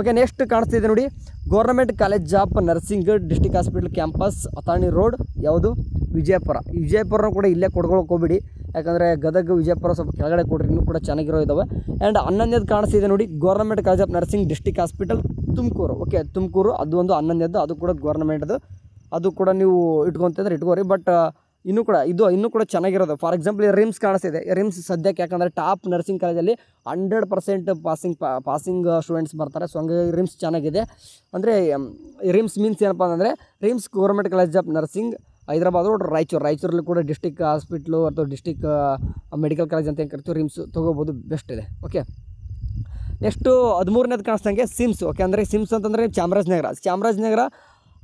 ಓಕೆ, ನೆಕ್ಸ್ಟ್ ಕಾಣಿಸ್ತಿದೆ ನೋಡಿ government college of nursing district hospital campus Athani road. ಯಾವುದು? ವಿಜಯಪುರ ಕೂಡ ಇಲ್ಲೇ ಕೊಡ್ಕೊಳಕ್ಕೆ ಹೋಗ್ಬಿಡಿ, ಯಾಕಂದರೆ ಗದಗ ವಿಜಯಪುರ ಸ್ವಲ್ಪ ಕೆಳಗಡೆ ಕೊಡ್ರಿ, ಇನ್ನೂ ಕೂಡ ಚೆನ್ನಾಗಿರೋ ಇದ್ದಾವೆ. ಆ್ಯಂಡ್ 11ನೇದು ಕಾಣಿಸ್ತಿದೆ ನೋಡಿ government college of nursing district hospital Tumakuru. Okay, Tumakuru ಅದು ಒಂದು 11ನೇದು, ಅದು ಕೂಡ ಗೌರ್ಮೆಂಟ್ದು. ಅದು ಕೂಡ ನೀವು ಇಟ್ಕೊತಿದ್ರೆ ಇಟ್ಕೋರಿ. ಬಟ್ ಇನ್ನೂ ಕೂಡ ಚೆನ್ನಾಗಿರೋದು. ಫಾರ್ ಎಕ್ಸಾಂಪಲ್ ರಿಮ್ಸ್ ಕಾಣಿಸ್ತಿದೆ. ರಿಮ್ಸ್ ಸದ್ಯಕ್ಕೆ ಯಾಕಂದರೆ ಟಾಪ್ ನರ್ಸಿಂಗ್ ಕಾಲೇಜಲ್ಲಿ 100% ಪಾಸಿಂಗ್ ಸ್ಟೂಡೆಂಟ್ಸ್ ಬರ್ತಾರೆ. ಸೊ ಹಂಗಾಗಿ ರಿಮ್ಸ್ ಚೆನ್ನಾಗಿದೆ. ಅಂದರೆ ರಿಮ್ಸ್ ಮೀನ್ಸ್ ಏನಪ್ಪ ಅಂದರೆ RIMS government college of nursing Hyderabad road ರಾಯಚೂರಲ್ಲಿ ಕೂಡ ಡಿಸ್ಟಿಕ್ ಹಾಸ್ಪಿಟ್ಲು ಅಥವಾ ಡಿಸ್ಟಿಕ್ ಮೆಡಿಕಲ್ ಕಾಲೇಜ್ ಅಂತ ಏನು ಕರಿತೀವಿ, ರಿಮ್ಸ್ ತೊಗೋಬೋದು, ಬೆಸ್ಟ್ ಇದೆ. ಓಕೆ, ನೆಕ್ಸ್ಟು 13ನೇದು ಕಾಣಿಸ್ದಂಗೆ ಸಿಮ್ಸ್. ಓಕೆ, ಅಂದರೆ ಸಿಮ್ಸ್ ಅಂತಂದರೆ ಚಾಮರಾಜನಗರ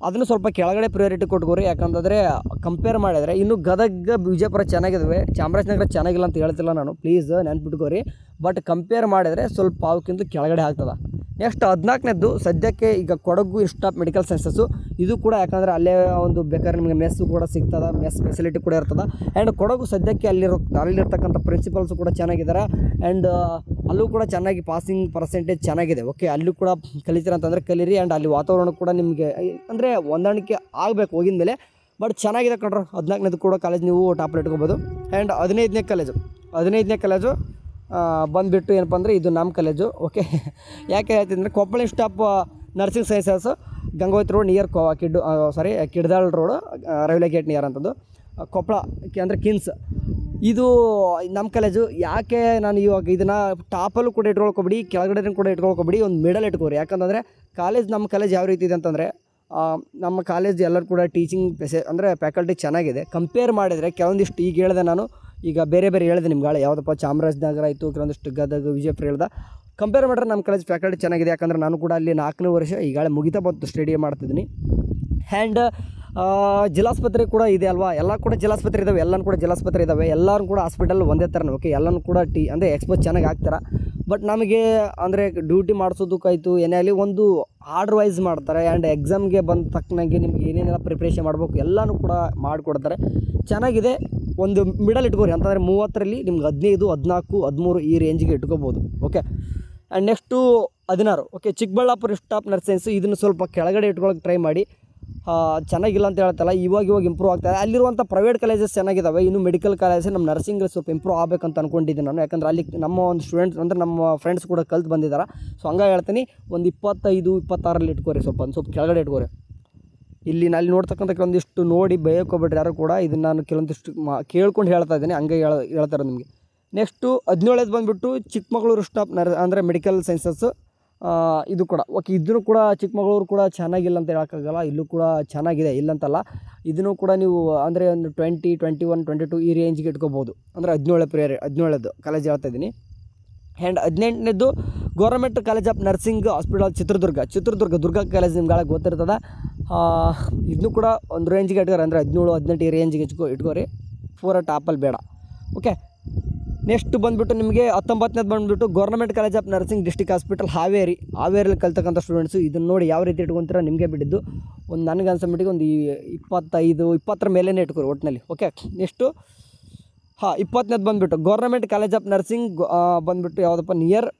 ಅದನ್ನು ಸ್ವಲ್ಪ ಕೆಳಗಡೆ ಪ್ರಿಯಾರಿಟಿ ಕೊಟ್ಕೋರಿ. ಯಾಕಂತಂದರೆ ಕಂಪೇರ್ ಮಾಡಿದರೆ ಇನ್ನು ಗದಗ ವಿಜಯಪುರ ಚೆನ್ನಾಗಿದ್ದಾವೆ, ಚಾಮರಾಜನಗರ ಚೆನ್ನಾಗಿಲ್ಲ ಅಂತ ಹೇಳ್ತಿಲ್ಲ ನಾನು, ಪ್ಲೀಸ್ ನೆನ್ಪಿಟ್ಕೋರಿ. ಬಟ್ ಕಂಪೇರ್ ಮಾಡಿದರೆ ಸ್ವಲ್ಪ ಅವಕ್ಕಿಂತ ಕೆಳಗಡೆ ಆಗ್ತದೆ. ನೆಕ್ಸ್ಟ್ 14ನೇದು ಸದ್ಯಕ್ಕೆ ಈಗ Kodagu institute of medical sciences. ಇದು ಕೂಡ ಯಾಕಂದರೆ ಅಲ್ಲೇ ಒಂದು ಬೇಕಾದ್ರೆ ನಿಮಗೆ ಮೆಸ್ಸು ಕೂಡ ಸಿಗ್ತದೆ, ಮೆಸ್ ಫೆಸಿಲಿಟಿ ಕೂಡ ಇರ್ತದೆ. ಆ್ಯಂಡ್ ಕೊಡಗು ಸದ್ಯಕ್ಕೆ ಅಲ್ಲಿರ್ತಕ್ಕಂಥ ಪ್ರಿನ್ಸಿಪಲ್ಸು ಕೂಡ ಚೆನ್ನಾಗಿದ್ದಾರೆ. ಆ್ಯಂಡ್ ಅಲ್ಲೂ ಕೂಡ ಚೆನ್ನಾಗಿ ಪಾಸಿಂಗ್ ಪರ್ಸೆಂಟೇಜ್ ಚೆನ್ನಾಗಿದೆ. ಓಕೆ, ಅಲ್ಲೂ ಕೂಡ ಕಲಿತೀರ ಅಂತಂದರೆ ಕಲೀರಿ. ಆ್ಯಂಡ್ ಅಲ್ಲಿ ವಾತಾವರಣ ಕೂಡ ನಿಮಗೆ ಅಂದರೆ ಹೊಂದಾಣಿಕೆ ಆಗಬೇಕು ಹೋಗಿದ ಮೇಲೆ. ಬಟ್ ಚೆನ್ನಾಗಿದೆ ಕಣ್ರು. 14ನೇದು ಕೂಡ ಕಾಲೇಜ್ ನೀವು ಟಾಪಲ್ಲಿ ಇಟ್ಕೋಬೋದು. ಆ್ಯಂಡ್ 15ನೇ ಕಾಲೇಜು ಬಂದುಬಿಟ್ಟು ಏನಪ್ಪ ಅಂದರೆ ಇದು ನಮ್ಮ ಕಾಲೇಜು. ಓಕೆ, ಯಾಕೆ ಹೇಳ್ತೀನಿ ಅಂದರೆ Koppal institute of nursing sciences Gangotri road near Kiddal road railway gate near ಅಂತದ್ದು ಕೊಪ್ಪಳ. ಅಂದರೆ ಕಿನ್ಸ್ ಇದು ನಮ್ಮ ಕಾಲೇಜು. ಯಾಕೆ ನಾನು ಇವಾಗ ಇದನ್ನು ಟಾಪಲ್ಲೂ ಕೂಡ ಇಟ್ಕೊಳ್ಕೊಬಿಡಿ, ಕೆಳಗಡೆ ಕೂಡ ಇಟ್ಕೊಳ್ಕೊಬಿಡಿ, ಒಂದು ಮಿಡಲ್ ಇಟ್ಕೋರಿ. ಯಾಕಂತಂದರೆ ನಮ್ಮ ಕಾಲೇಜ್ ಯಾವ ರೀತಿ ಇದೆ ಅಂತಂದರೆ ನಮ್ಮ ಕಾಲೇಜ್ ಎಲ್ಲರೂ ಕೂಡ ಟೀಚಿಂಗ್ ಅಂದರೆ ಫ್ಯಾಕಲ್ಟಿ ಚೆನ್ನಾಗಿದೆ. ಕಂಪೇರ್ ಮಾಡಿದರೆ ಕೆಲವೊಂದಿಷ್ಟು ಈಗ ಹೇಳಿದೆ ನಾನು, ಈಗ ಬೇರೆ ಹೇಳಿದೆ ನಿಮ್ಗೆ ಯಾವುದಪ್ಪ ಚಾಮರಾಜನಗರ ಆಯಿತು, ಕೆಲವೊಂದಿಷ್ಟು ಗದಗ ವಿಜಯಪುರ ಹೇಳ್ದೆ. ಕಂಪೇರ್ ಮಾಡಿದ್ರೆ ನಮ್ಮ ಕಾಲೇಜ್ ಫ್ಯಾಕಲ್ಟಿ ಚೆನ್ನಾಗಿದೆ. ಯಾಕಂದರೆ ನಾನು ಕೂಡ ಅಲ್ಲಿ 4ನೇ ವರ್ಷ ಈಗಾಗಲೇ ಮುಗಿತಾ ಬಂತು ಸ್ಟಡಿ ಮಾಡ್ತಿದ್ದೀನಿ. ಆ್ಯಂಡ್ ಜಿಲ್ಲಾಸ್ಪತ್ರೆ ಕೂಡ ಇದೆ ಅಲ್ವಾ, ಎಲ್ಲ ಕೂಡ ಜಿಲ್ಲಾಸ್ಪತ್ರೆ ಇದ್ದಾವೆ, ಎಲ್ಲನೂ ಕೂಡ ಜಿಲ್ಲಾಸ್ಪತ್ರೆ ಇದ್ದಾವೆ. ಎಲ್ಲರೂ ಕೂಡ ಹಾಸ್ಪಿಟಲ್ ಒಂದೇ ಥರನೇ. ಓಕೆ, ಎಲ್ಲನೂ ಕೂಡ ಅಂದರೆ ಎಕ್ಸ್ಪೋಸ್ ಚೆನ್ನಾಗಿ ಆಗ್ತಾರೆ. ಬಟ್ ನಮಗೆ ಅಂದರೆ ಡ್ಯೂಟಿ ಮಾಡಿಸೋದಕ್ಕಾಯ್ತು ಏನೇ ಆಗಲಿ ಒಂದು ಆರ್ಡ್ರ್ ವೈಸ್ ಮಾಡ್ತಾರೆ. ಆ್ಯಂಡ್ ಎಕ್ಸಾಮ್ಗೆ ಬಂದ ತಕ್ಕನಾಗೆ ನಿಮ್ಗೆ ಏನೇನೆಲ್ಲ ಪ್ರಿಪ್ರೇಷನ್ ಮಾಡಬೇಕು ಎಲ್ಲನೂ ಕೂಡ ಮಾಡಿಕೊಡ್ತಾರೆ. ಚೆನ್ನಾಗಿದೆ. ಒಂದು ಮಿಡಲ್ ಇಟ್ಕೋರಿ. ಅಂತಂದರೆ 30ರಲ್ಲಿ ನಿಮ್ಗೆ 15, 14, 13 ಈ ರೇಂಜಿಗೆ ಇಟ್ಕೋಬೋದು. Okay, and next 16. Okay, Chikkaballapur institute of nursings. ಇದನ್ನು ಸ್ವಲ್ಪ ಕೆಳಗಡೆ ಇಟ್ಕೊಳ್ಳೋಕೆ ಟ್ರೈ ಮಾಡಿ. ಚೆನ್ನಾಗಿಲ್ಲ ಅಂತ ಹೇಳ್ತಲ್ಲ, ಇವಾಗ ಇಂಪ್ರೂವ್ ಆಗ್ತಾಯಿದೆ. ಅಲ್ಲಿರುವಂಥ ಪ್ರೈವೇಟ್ ಕಾಲೇಜಸ್ ಚೆನ್ನಾಗಿದ್ದಾವೆ. ಇನ್ನು ಮೆಡಿಕಲ್ ಕಾಲೇಜ್ ನಮ್ಮ ನರ್ಸಿಂಗ್ ಸ್ವಲ್ಪ ಇಂಪ್ರೂವ್ ಆಗಬೇಕಂತ ಅಂದ್ಕೊಂಡಿದ್ದೀನಿ ನಾನು. ಯಾಕಂದ್ರೆ ಅಲ್ಲಿ ನಮ್ಮ ಒಂದು ಸ್ಟೂಡೆಂಟ್ಸ್ ಅಂದರೆ ನಮ್ಮ ಫ್ರೆಂಡ್ಸ್ ಕೂಡ ಕಲ್ತು ಬಂದಿದ್ದಾರೆ. ಸೊ ಹಂಗಾಗಿ ಹೇಳ್ತೀನಿ, ಒಂದು 25-26 ಇಟ್ಕೋರಿ, ಸ್ವಲ್ಪ ಕೆಳಗಡೆ ಇಟ್ಕೋರಿ. ಇಲ್ಲಿ ಅಲ್ಲಿ ನೋಡ್ತಕ್ಕಂಥ ಕೆಲವೊಂದಿಷ್ಟು ನೋಡಿ ಬೇಯೋಕೋಗ್ಬಿಟ್ರೆ ಯಾರು ಕೂಡ. ಇದನ್ನು ನಾನು ಕೆಲವೊಂದಿಷ್ಟು ಕೇಳ್ಕೊಂಡು ಹೇಳ್ತಾ ಇದ್ದೀನಿ, ಹಂಗೆ ಹೇಳ್ತಾರೆ ನಿಮಗೆ. ನೆಕ್ಸ್ಟು 17ನೇದು ಬಂದುಬಿಟ್ಟು ಚಿಕ್ಕಮಗಳೂರು ಸ್ಟಾಪ್ ಅಂದರೆ ಮೆಡಿಕಲ್ ಸೈನ್ಸಸ್ಸು. ಇದು ಕೂಡ ಓಕೆ. ಇದನ್ನು ಕೂಡ ಚಿಕ್ಕಮಗಳೂರು ಕೂಡ ಚೆನ್ನಾಗಿಲ್ಲ ಅಂತ ಹೇಳೋಕ್ಕಾಗಲ್ಲ, ಇಲ್ಲೂ ಕೂಡ ಚೆನ್ನಾಗಿದೆ, ಇಲ್ಲಂತಲ್ಲ. ಇದನ್ನು ಕೂಡ ನೀವು ಅಂದರೆ ಒಂದು 20, 21, 22 ಈ ರೇಂಜ್ಗೆ ಇಟ್ಕೋಬೋದು. ಅಂದರೆ 17ನೇದು ಕಾಲೇಜ್ ಹೇಳ್ತಾಯಿದ್ದೀನಿ. ಆ್ಯಂಡ್ 18ನೇದು government college of nursing hospital Chitradurga college ನಿಮ್ಗೆ ಗೊತ್ತಿರ್ತದೆ. ಇದನ್ನು ಕೂಡ ಒಂದು ರೇಂಜ್ಗೆ ಇಟ್ಕೋರಿ, ಅಂದರೆ 17, 18 ಈ ರೇಂಜ್ಗೆ ಇಟ್ಕೋರಿ. ಪೂರ ಟಾಪಲ್ಲಿ ಬೇಡ. ಓಕೆ. ನೆಕ್ಸ್ಟ್ ಬಂದುಬಿಟ್ಟು ನಿಮಗೆ 19ನೇದು ಬಂದುಬಿಟ್ಟು government college of nursing district hospital ಹಾವೇರಿಯಲ್ಲಿ ಕಲ್ತಕ್ಕಂಥ ಸ್ಟೂಡೆಂಟ್ಸು. ಇದನ್ನು ನೋಡಿ ಯಾವ ರೀತಿ ಇಟ್ಕೊತೀರ ನಿಮಗೆ ಬಿಟ್ಟಿದ್ದು. ಒಂದು ನನಗೆ ಅನ್ಸೋಮಟ್ಟಿಗೆ ಒಂದು 25-20 ಮೇಲೇ ಇಟ್ಕೋರಿ ಒಟ್ಟಿನಲ್ಲಿ. ಓಕೆ. ನೆಕ್ಸ್ಟು 20ನೇದು ಬಂದುಬಿಟ್ಟು ಗೌರ್ಮೆಂಟ್ ಕಾಲೇಜ್ ಆಫ್ ನರ್ಸಿಂಗ್ ಬಂದುಬಿಟ್ಟು ಯಾವುದಪ್ಪ near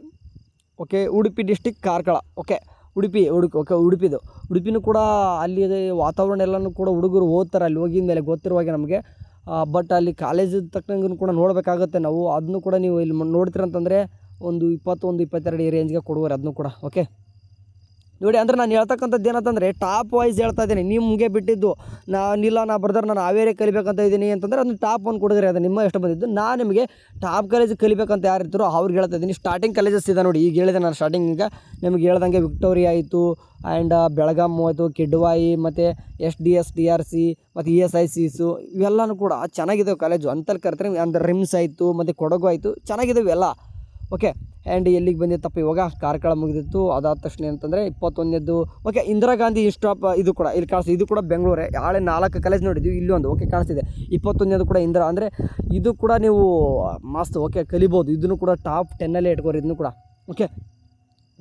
okay Udupi district Karkala. Okay. ಉಡುಪಿನೂ ಕೂಡ ಅಲ್ಲಿ ವಾತಾವರಣ ಎಲ್ಲನೂ ಕೂಡ ಹುಡುಗರು ಓದ್ತಾರೆ. ಅಲ್ಲಿ ಹೋಗಿದ ಮೇಲೆ ಗೊತ್ತಿರುವಾಗ ನಮಗೆ. ಬಟ್ ಅಲ್ಲಿ ಕಾಲೇಜ್ ತಕ್ಕಂಗೂ ಕೂಡ ನೋಡಬೇಕಾಗುತ್ತೆ ನಾವು. ಅದನ್ನು ಕೂಡ ನೀವು ಇಲ್ಲಿ ನೋಡ್ತೀರಂತಂದರೆ ಒಂದು 21-22 ಈ ರೇಂಜ್ಗೆ ಕೊಡುವರು ಅದನ್ನು ಕೂಡ. ಓಕೆ ನೋಡಿ, ಅಂದರೆ ನಾನು ಹೇಳ್ತಕ್ಕಂಥದ್ದು ಏನಂತಂದರೆ ಟಾಪ್ ವೈಸ್ ಹೇಳ್ತಾ ಇದ್ದೀನಿ, ನಿಮಗೆ ಬಿಟ್ಟಿದ್ದು. ನಾ ಬ್ರದರ್ ನಾನು ಹಾವೇರಿ ಕಲಿಬೇಕಂತ ಇದ್ದೀನಿ ಅಂತಂದರೆ ಅದನ್ನು ಟಾಪ್ ಒಂದು ಕೊಡಿದ್ರೆ ಅದು ನಿಮ್ಮ ಎಷ್ಟು ಬಂದಿದ್ದು. ನಾನು ನಿಮಗೆ ಟಾಪ್ ಕಾಲೇಜ್ ಕಲಿಬೇಕಂತ ಯಾರು ಇರ್ತಾರೋ ಅವ್ರಿಗೆ ಹೇಳ್ತಾ ಇದ್ದೀನಿ. ಸ್ಟಾರ್ಟಿಂಗ್ ಕಾಲೇಜಸ್ ಇದೆ ನೋಡಿ, ಈಗ ಹೇಳಿದೆ ನಾನು ಸ್ಟಾರ್ಟಿಂಗಿಗೆ ನಿಮಗೆ ಹೇಳ್ದಂಗೆ ವಿಕ್ಟೋರಿಯಾ ಆಯಿತು, ಆ್ಯಂಡ್ ಬೆಳಗಾಂ ಆಯಿತು, ಕಿಡ್ವಾಯಿ, ಮತ್ತು SDS DRC ಮತ್ತು ESICಸು ಇವೆಲ್ಲನೂ ಕೂಡ ಚೆನ್ನಾಗಿದ್ದಾವೆ ಕಾಲೇಜು ಅಂತಲ್ಲಿ ಕರ್ತಾರೆ. ಅಂದರೆ ರಿಮ್ಸ್ ಆಯಿತು ಮತ್ತು ಕೊಡಗು ಆಯಿತು, ಚೆನ್ನಾಗಿದ್ದಾವೆ ಎಲ್ಲ. ಓಕೆ. ಆ್ಯಂಡ್ ಎಲ್ಲಿಗೆ ಬಂದಿತ್ತಪ್ಪ ಇವಾಗ ಕಾರ್ಕಳ ಮುಗಿದಿತ್ತು. ಅದಾದ ತಕ್ಷಣ ಅಂತಂದರೆ 21ನೇದು ಓಕೆ ಇಂದಿರಾ ಗಾಂಧಿ ಸ್ಟಾಪ್. ಇದು ಕೂಡ ಇಲ್ಲಿ ಕಾಣಿಸ್ತಿದೆ, ಇದು ಕೂಡ ಬೆಂಗಳೂರೇ. 4 ಕಾಲೇಜ್ ನೋಡಿದ್ವಿ, ಇಲ್ಲಿ ಒಂದು ಓಕೆ ಕಾಣಿಸ್ತಿದೆ. 21ನೇದು ಕೂಡ ಇಂದಿರಾ, ಅಂದರೆ ಇದು ಕೂಡ ನೀವು ಮಸ್ತ್ ಓಕೆ ಕಲಿಬೋದು. ಇದನ್ನು ಕೂಡ ಟಾಪ್ 10ನಲ್ಲೇ ಇಟ್ಕೋರಿ ಇದನ್ನು ಕೂಡ. ಓಕೆ.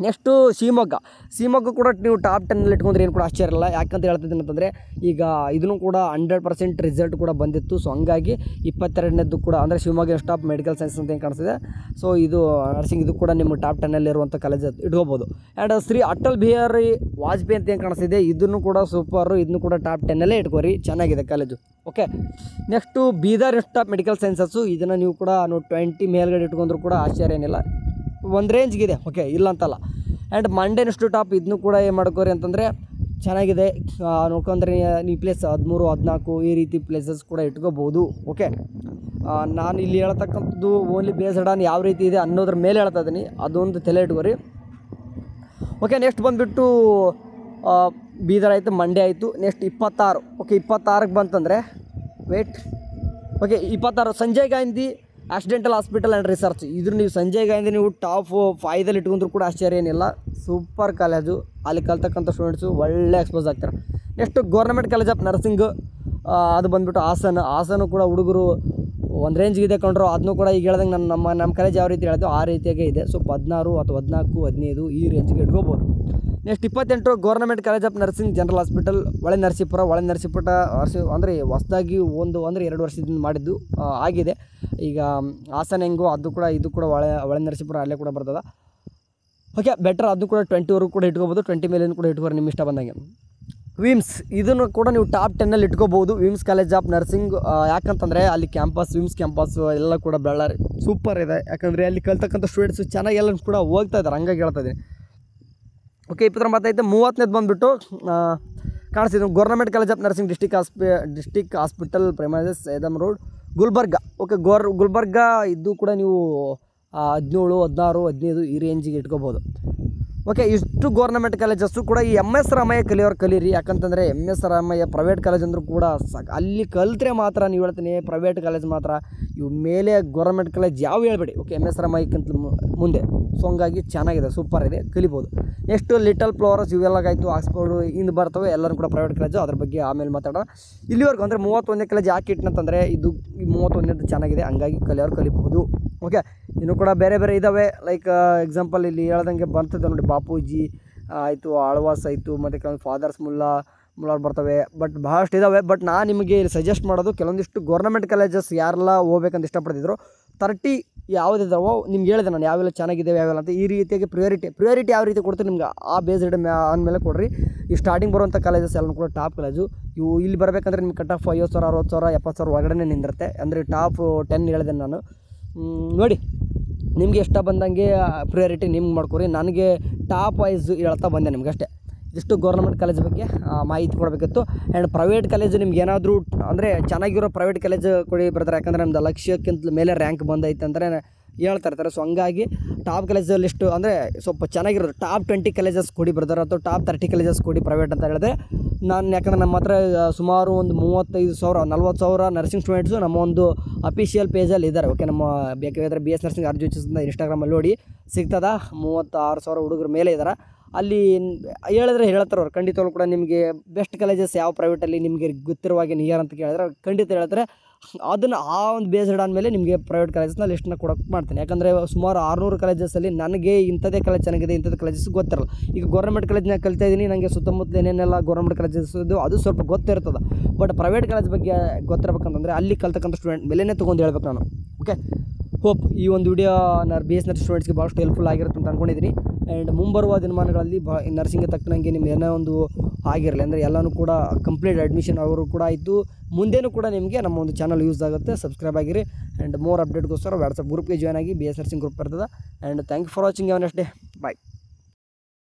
ನೆಕ್ಸ್ಟು ಶಿವಮೊಗ್ಗ ಕೂಡ ನೀವು ಟಾಪ್ 10ನಲ್ಲಿ ಇಟ್ಕೊಂಡ್ರೆ ಏನು ಕೂಡ ಆಶ್ಚರ್ಯ ಇಲ್ಲ. ಯಾಕಂತ ಹೇಳ್ತಿದ್ದೀನಿ ಅಂತಂದರೆ ಈಗ ಇದನ್ನು ಕೂಡ 100% ರಿಸಲ್ಟ್ ಕೂಡ ಬಂದಿತ್ತು. ಸೊ ಹಂಗಾಗಿ 22ನೇದು ಕೂಡ ಅಂದರೆ ಶಿವಮೊಗ್ಗ ಸ್ಟಾಪ್ ಮೆಡಿಕಲ್ ಸೈನ್ಸ್ ಅಂತ ಏನು ಕಾಣಿಸ್ತಿದೆ. ಸೊ ಇದು ನರ್ಸಿಂಗ್, ಇದು ಕೂಡ ನಿಮ್ಮ ಟಾಪ್ 10ನಲ್ಲಿ ಇರುವಂಥ ಕಾಲೇಜ್ ಇಟ್ಕೋಬೋದು. ಆ್ಯಂಡ್ ಶ್ರೀ ಅಟಲ್ ಬಿಹಾರಿ ವಾಜಪೇಯಿ ಅಂತ ಏನು ಕಾಣಿಸ್ತಿದೆ, ಇದನ್ನು ಕೂಡ ಸೂಪರು. ಇದನ್ನು ಕೂಡ ಟಾಪ್ 10ನಲ್ಲೇ ಇಟ್ಕೋರಿ, ಚೆನ್ನಾಗಿದೆ college. Okay. Next Bidar stop medical sciences. ಇದನ್ನು ನೀವು ಕೂಡ 20 ಮೇಲ್ಗಡೆ ಇಟ್ಕೊಂಡ್ರು ಕೂಡ ಆಶ್ಚರ್ಯ ಏನಿಲ್ಲ, ಒಂದು ರೇಂಜ್ಗಿದೆ. ಓಕೆ, ಇಲ್ಲ ಅಂತಲ್ಲ. ಆ್ಯಂಡ್ ಮಂಡ್ಯ ಇನ್ಸ್ಟಿಟ್ಯೂಟ್ ಆಫ್ ಇದನ್ನು ಕೂಡ ಏನು ಮಾಡ್ಕೋರಿ ಅಂತಂದರೆ ಚೆನ್ನಾಗಿದೆ. ನೋಡ್ಕೊಂಡ್ರೆ ನೀವು ಪ್ಲೇಸ್ 13, 14 ಈ ರೀತಿ ಪ್ಲೇಸಸ್ ಕೂಡ ಇಟ್ಕೋಬೋದು. ಓಕೆ. ನಾನು ಇಲ್ಲಿ ಹೇಳ್ತಕ್ಕಂಥದ್ದು ಓನ್ಲಿ ಬೇಸ್ಡ್ ಆನ್ ಯಾವ ರೀತಿ ಇದೆ ಅನ್ನೋದ್ರ ಮೇಲೆ ಹೇಳ್ತಾ ಇದ್ದೀನಿ, ಅದೊಂದು ತಲೆ ಇಟ್ಕೋರಿ. ಓಕೆ. ನೆಕ್ಸ್ಟ್ ಬಂದುಬಿಟ್ಟು ಬೀದರ್ ಆಯಿತು, ಮಂಡ್ಯ ಆಯಿತು. ನೆಕ್ಸ್ಟ್ 26. ಓಕೆ. 26ಕ್ಕೆ ಬಂತಂದರೆ okay 26 Sanjay Gandhi accidental hospital and research. ಇದ್ರ ನೀವು ಸಂಜಯ್ ಗಾಂಧಿ ನೀವು ಟಾಪ್ 5ದಲ್ಲಿ ಇಟ್ಕೊಂಡ್ರು ಕೂಡ ಆಶ್ಚರ್ಯ ಏನಿಲ್ಲ. ಸೂಪರ್ ಕಾಲೇಜು, ಅಲ್ಲಿ ಕಲ್ತಕ್ಕಂಥ ಸ್ಟೂಡೆಂಟ್ಸು ಒಳ್ಳೆ ಎಕ್ಸ್ಪೋಸ್ ಆಗ್ತಾರೆ. Next government college of nursing, ಅದು ಬಂದುಬಿಟ್ಟು ಹಾಸನ ಕೂಡ ಹುಡುಗರು ಒಂದು ರೇಂಜ್ಗಿದೆ ಕೊಂಡ್ರು. ಅದನ್ನು ಕೂಡ ಈಗ ಹೇಳ್ದಂಗೆ ನಮ್ಮ ಕಾಲೇಜ್ ಯಾವ ರೀತಿ ಹೇಳಿದ್ರು ಆ ರೀತಿಯಾಗೇ ಇದೆ. ಸೊ 16 ಅಥವಾ 14, 15 ಈ ರೇಂಜ್ಗೆ ಇಟ್ಕೋಬೋದು. Next 28 government college of nursing general hospital Holenarasipura ಅಂದರೆ ಹೊಸದಾಗಿ ಅಂದರೆ 2 ವರ್ಷದಿಂದ ಮಾಡಿದ್ದು ಆಗಿದೆ. ಈಗ ಹಾಸನ ಹೆಂಗೋ ಅದು ಕೂಡ ಇದು ಕೂಡ ಹೊಳೆನರಸೀಪುರ ಅಲ್ಲೇ ಕೂಡ ಬರ್ತದೆ. Okay, better. ಅದು ಕೂಡ 20ವರೆಗೂ ಕೂಡ ಇಟ್ಕೋಬೋದು, 20 ಮೇಲಿನ ಕೂಡ ಇಟ್ಕೋರಿ ನಿಮ್ಮ ಇಷ್ಟ ಬಂದಂಗೆ. ವಿಮ್ಸ್, ಇದನ್ನು ಕೂಡ ನೀವು ಟಾಪ್ 10ನಲ್ಲಿ ಇಟ್ಕೋಬೋದು. ವಿಮ್ಸ್ ಕಾಲೇಜ್ ಆಫ್ ನರ್ಸಿಂಗ್, ಯಾಕಂತಂದರೆ ಅಲ್ಲಿ ವಿಮ್ಸ್ ಕ್ಯಾಂಪಸ್ಸು ಎಲ್ಲ ಕೂಡ ಬಳ್ಳಾರಿ ಸೂಪರ್ ಇದೆ. ಯಾಕಂದರೆ ಅಲ್ಲಿ ಕಲ್ತಕ್ಕಂಥ ಸ್ಟೂಡೆಂಟ್ಸು ಚೆನ್ನಾಗಿ ಎಲ್ಲ ಕೂಡ ಹೋಗ್ತಾ ಇದ್ದಾರೆ, ಹಂಗಾಗಿ ಹೇಳ್ತಾ ಇದ್ದೀನಿ. ಓಕೆ. 29 30ನೇದು ಬಂದುಬಿಟ್ಟು ಕಾಣಿಸ್ತಿದ್ದು government college of nursing district hospital premises Sedam road Gulbarga. Okay. Gulbarga ಇದು ಕೂಡ ನೀವು 17, 16, 15 ಈ ರೇಂಜಿಗೆ ಇಟ್ಕೋಬೋದು. ಓಕೆ. ಇಷ್ಟು ಗೌರ್ಮೆಂಟ್ ಕಾಲೇಜಸ್ಸು ಕೂಡ ಈ MS ರಾಮಯ್ಯ ಕಲೀರಿ. ಯಾಕಂತಂದರೆ MS ರಾಮಯ್ಯ ಪ್ರೈವೇಟ್ ಕಾಲೇಜ್ ಅಂದರೂ ಕೂಡ ಅಲ್ಲಿ ಕಲಿತ್ರೆ ಮಾತ್ರ ನೀವು ಹೇಳ್ತೀನಿ ಪ್ರೈವೇಟ್ ಕಾಲೇಜ್ ಮಾತ್ರ. ಇವು ಮೇಲೆ ಗೌರ್ಮೆಂಟ್ ಕಾಲೇಜ್ ಯಾವ ಹೇಳ್ಬೇಡಿ. ಓಕೆ. MS ರಾಮಯ್ಯಕ್ಕಿಂತ ಮುಂದೆ. ಸೊ ಹಂಗಾಗಿ ಚೆನ್ನಾಗಿದೆ, ಸೂಪರ್ ಇದೆ, ಕಲಿಬೋದು. ನೆಕ್ಸ್ಟು ಲಿಟಲ್ ಫ್ಲವರ್ಸ್ ಇವೆಲ್ಲಾಗಾಯಿತು, ಆಕ್ಸ್ಫರ್ಡು ಇನ್ನು ಬರ್ತವೆ, ಎಲ್ಲರೂ ಕೂಡ ಪ್ರೈವೇಟ್ ಕಾಲೇಜು. ಅದ್ರ ಬಗ್ಗೆ ಆಮೇಲೆ ಮಾತಾಡೋಣ. ಇಲ್ಲಿವರೆಗೂ ಅಂದರೆ 31ನೇ ಕಾಲೇಜ್ ಯಾಕೆ ಇಟ್ಟನಂತಂದರೆ ಇದು 31ನೇದು ಚೆನ್ನಾಗಿದೆ, ಹಂಗಾಗಿ ಕಲಿಬಹುದು. ಓಕೆ. ಇನ್ನೂ ಕೂಡ ಬೇರೆ ಇದ್ದಾವೆ. ಲೈಕ್ ಎಕ್ಸಾಂಪಲ್ ಇಲ್ಲಿ ಹೇಳ್ದಂಗೆ ಬರ್ತದೆ ನೋಡಿ, ಬಾಪೂಜಿ ಆಯಿತು, ಆಳ್ವಾಸ್ ಆಯಿತು, ಮತ್ತು ಕೆಲವೊಂದು ಫಾದರ್ಸ್ ಮುಲ್ಲಾರ್ ಬರ್ತವೆ. ಬಟ್ ಭಾಳಷ್ಟು ಇದ್ದಾವೆ. ಬಟ್ ನಾನು ನಿಮಗೆ ಇಲ್ಲಿ ಸಜೆಸ್ಟ್ ಮಾಡೋದು ಕೆಲವೊಂದಿಷ್ಟು ಗೌರ್ಮೆಂಟ್ ಕಾಲೇಜಸ್ ಯಾರೆಲ್ಲ ಹೋಗ್ಬೇಕಂತ ಇಷ್ಟಪಡ್ತಿದ್ರು 30 ಯಾವುದಿದಾವೋ ನಿಮ್ಗೆ ಹೇಳಿದೆ ನಾನು ಯಾವೆಲ್ಲ ಚೆನ್ನಾಗಿದ್ದಾವೆ ಯಾವೆಲ್ಲ ಅಂತ. ಈ ರೀತಿಯಾಗಿ ಪ್ರಿಯಾರಿಟಿ ಯಾವ ರೀತಿ ಕೊಡ್ತೀರಿ ನಿಮ್ಗೆ ಆ ಬೇಸ್ಡ್ ಆದಮೇಲೆ ಕೊಡ್ರಿ. ಈ ಸ್ಟಾರ್ಟಿಂಗ್ ಬರುವಂಥ ಕಾಲೇಜಸ್ ಎಲ್ಲ ಕೂಡ ಟಾಪ್ ಕಾಲೇಜು. ಇವು ಇಲ್ಲಿ ಬರಬೇಕಂದ್ರೆ ನಿಮ್ಗೆ ಕಟ್ ಆಫ್ 50,000 60,000 70,000 ಒಳಗಡೆ ನಿಂದಿರುತ್ತೆ. ಅಂದರೆ ಟಾಪ್ 10 ಹೇಳಿದೆ ನಾನು. ನೋಡಿ ನಿಮಗೆ ಇಷ್ಟ ಬಂದಂಗೆ ಪ್ರಿಯಾರಿಟಿ ನಿಮ್ಗೆ ಮಾಡ್ಕೊರಿ. ನನಗೆ ಟಾಪ್ ವೈಸ್ ಹೇಳ್ತಾ ಬಂದೆ ನಿಮ್ಗೆ ಅಷ್ಟೇ. ಇಷ್ಟು ಗೌರ್ಮೆಂಟ್ ಕಾಲೇಜ್ ಬಗ್ಗೆ ಮಾಹಿತಿ ಕೊಡಬೇಕಿತ್ತು. ಆ್ಯಂಡ್ ಪ್ರೈವೇಟ್ ಕಾಲೇಜು ನಿಮ್ಗೆ ಏನಾದರೂ ಅಂದರೆ ಚೆನ್ನಾಗಿರೋ ಪ್ರೈವೇಟ್ ಕಾಲೇಜ್ ಕೊಡಿ ಬರ್ತಾರೆ, ಯಾಕಂದರೆ ನಮ್ದು ಲಕ್ಷ್ಯಕ್ಕಿಂತ ಮೇಲೆ ರ್ಯಾಂಕ್ ಬಂದೈತೆ ಅಂದರೆ ಹೇಳ್ತಾ ಇರ್ತಾರೆ. ಸೊ ಹಂಗಾಗಿ ಟಾಪ್ ಕಾಲೇಜ್ ಲಿಸ್ಟು ಅಂದರೆ ಸ್ವಲ್ಪ ಚೆನ್ನಾಗಿರೋದು ಟಾಪ್ 20 ಕಾಲೇಜಸ್ ಕೊಡಿ ಬರ್ತಾರೆ, ಅಥವಾ ಟಾಪ್ 30 ಕಾಲೇಜಸ್ ಕೊಡಿ ಪ್ರೈವೇಟ್ ಅಂತ ಹೇಳಿದ್ರೆ ನಾನು. ಯಾಕಂದರೆ ನಮ್ಮ ಹತ್ರ ಸುಮಾರು ಒಂದು 35,000 40,000 ನರ್ಸಿಂಗ್ ಸ್ಟೂಡೆಂಟ್ಸು ನಮ್ಮ ಒಂದು ಅಫಿಷಿಯಲ್ ಪೇಜಲ್ಲಿ ಇದ್ದಾರೆ. ಓಕೆ, ನಮ್ಮ ಬೇಕಾದ್ರೆ BS ನರ್ಸಿಂಗ್ ಅರ್ಜಿ ಅಂತ ಇನ್ಸ್ಟಾಗ್ರಾಮಲ್ಲಿ ನೋಡಿ ಸಿಗ್ತದ. 36,000 ಹುಡುಗರ ಮೇಲೆ ಇದ್ದಾರೆ. ಅಲ್ಲಿ ಹೇಳಿದ್ರೆ ಹೇಳ್ತಾರೆ ಅವ್ರು. ಖಂಡಿತವಾಗ್ಲೂ ಕೂಡ ನಿಮಗೆ ಬೆಸ್ಟ್ ಕಾಲೇಜಸ್ ಯಾವ ಪ್ರೈವೇಟಲ್ಲಿ ನಿಮಗೆ ಗೊತ್ತಿರುವಾಗೆ ನಿಯರ್ ಅಂತ ಕೇಳಿದ್ರೆ ಖಂಡಿತ ಹೇಳ್ತಾರೆ. ಅದನ್ನು ಆ ಒಂದು ಬೇಸ್ಡ್ ಆದಮೇಲೆ ನಿಮಗೆ ಪ್ರೈವೇಟ್ ಕಾಲೇಜಸ್ನ ಲಿಸ್ಟ್ನ ಕೊಡೋಕೆ ಮಾಡ್ತೀನಿ. ಯಾಕಂದರೆ ಸುಮಾರು 600 ಕಾಲೇಜಸಲ್ಲಿ ನನಗೆ ಇಂಥದ್ದೇ ಕಾಲೇಜ್ ಚೆನ್ನಾಗಿದೆ, ಇಂಥದ್ದು ಕಾಲೇಜಸ್ ಗೊತ್ತಿರಲ್ಲ. ಈಗ ಗೌರ್ಮೆಂಟ್ ಕಾಲೇಜ್ನಾಗ ಕಲಿತಾ ಇದ್ದೀನಿ, ನನಗೆ ಸುತ್ತಮುತ್ತ ಏನೇನೆಲ್ಲ ಗೌರ್ಮೆಂಟ್ ಕಾಲೇಜಸ್ ಅದು ಸ್ವಲ್ಪ ಗೊತ್ತಿರ್ತದೆ. ಬಟ್ ಪ್ರೈವೇಟ್ ಕಾಲೇಜ್ ಬಗ್ಗೆ ಗೊತ್ತಿರಬೇಕಂತಂದರೆ ಅಲ್ಲಿ ಕಲ್ತಕ್ಕಂಥ ಸ್ಟೂಡೆಂಟ್ ಬೆಲೆನೇ ತೊಗೊಂಡು ಹೇಳ್ಬೇಕು ನಾನು. ಓಕೆ, ಹೋಪ್ ಈ ಒಂದು ವಿಡಿಯೋ BS ನರ್ಸಿಂಗ್ ಸ್ಟೂಡೆಂಟ್ಸ್ಗೆ ಭಾಳಷ್ಟು ಹೆಲ್ಪ್ಫುಲ್ ಆಗಿರುತ್ತೆ ಅಂತ ಅಂದ್ಕೊಂಡಿದ್ದೀನಿ. ಆ್ಯಂಡ್ ಮುಂಬರುವ ದಿನಮಾನಗಳಲ್ಲಿ ನರ್ಸಿಂಗ್ಗೆ ತಕ್ಕನಂಗೆ ನಿಮ್ಮ ಏನೋ ಒಂದು ಆಗಿರಲಿ, ಅಂದರೆ ಎಲ್ಲನೂ ಕೂಡ ಕಂಪ್ಲೀಟ್ ಅಡ್ಮಿಷನ್ ಅವರು ಕೂಡ ಆಯಿತು. ಮುಂದೇನೂ ಕೂಡ ನಿಮಗೆ ನಮ್ಮ ಒಂದು ಚಾನಲ್ ಯೂಸ್ ಆಗುತ್ತೆ. ಸಬ್ಸ್ಕ್ರೈಬ್ ಆಗಿರಿ. ಆ್ಯಂಡ್ ಮೋರ್ ಅಪ್ಡೇಟ್ಗೋಸ್ಕರ ವಾಟ್ಸಪ್ ಗ್ರೂಪ್ಗೆ ಜಾಯ್ನ್ ಆಗಿ BS ನರ್ಸಿಂಗ್ ಗ್ರೂಪ್ ಇರ್ತದೆ. And thank you for watching. Have a nice day. Bye.